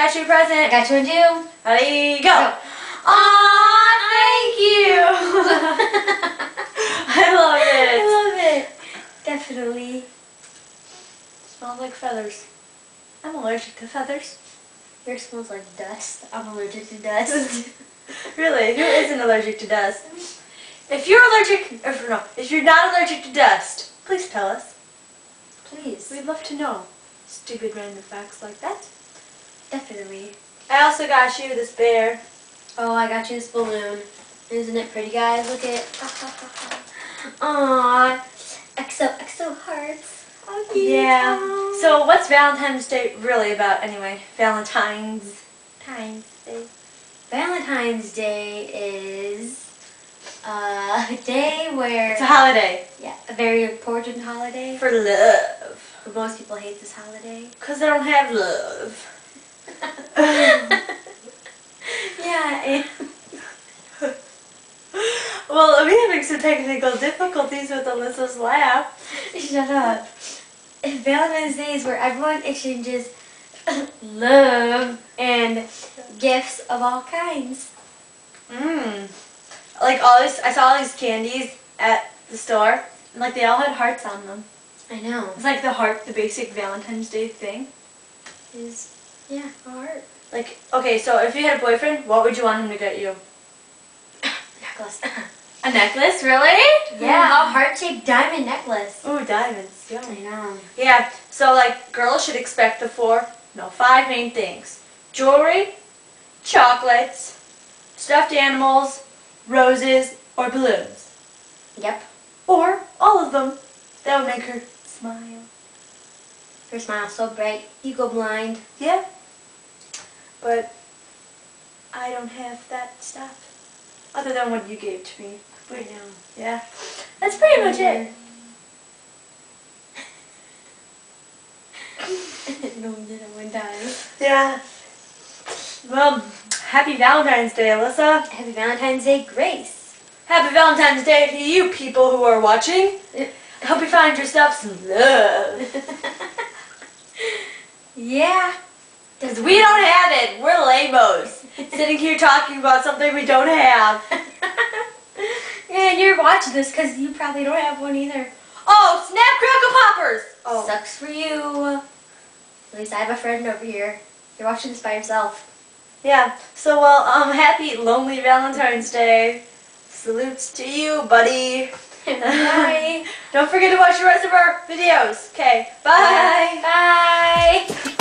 got you a present. I got you a do. Ready, go. Aw, thank you. I love it. I love it. Definitely. Smells like feathers. I'm allergic to feathers. Yours smells like dust. I'm allergic to dust. Really? Who isn't allergic to dust? If you're not allergic to dust, please tell us. Please. We'd love to know. Stupid random facts like that. Definitely. I also got you this bear. Oh, I got you this balloon. Isn't it pretty, guys? Look at it. Aww. XOXO hearts. How cute. Yeah. So what's Valentine's Day really about anyway? Valentine's Day. Valentine's Day is a day where... It's a holiday. Yeah, a very important holiday. For love. But most people hate this holiday. Because they don't have love. Yeah, and... Well, I'm having some technical difficulties with Alyssa's laugh. Shut up. Valentine's Day is where everyone exchanges love and gifts of all kinds. Like all these, I saw all these candies at the store, and like they all had hearts on them. I know. It's like the basic Valentine's Day thing. Yeah, a heart. Like, okay, so if you had a boyfriend, what would you want him to get you? Necklace. A necklace, really? Yeah, a heart-shaped diamond necklace. Ooh, diamonds. Yeah. I know. Yeah, so like girls should expect the 5 main things. Jewelry, chocolates, stuffed animals, roses, or balloons. Yep. Or all of them. That would make her smile. Her smile's so bright, you go blind. Yeah. But I don't have that stuff. Other than what you gave to me. I know. Yeah. That's pretty much it. No, we did it one time. Yeah. Well, happy Valentine's Day, Alyssa. Happy Valentine's Day, Grace. Happy Valentine's Day to you people who are watching. I hope you find yourself some love. Yeah. Because we don't have it. We're lamos. Sitting here talking about something we don't have. Yeah, and you're watching this because you probably don't have one either. Oh, snap crackle poppers. Oh. Sucks for you. At least I have a friend over here. You're watching this by yourself. Yeah. So, well, happy lonely Valentine's Day. Salutes to you, buddy. Bye. Don't forget to watch the rest of our videos. Okay. Bye. Bye.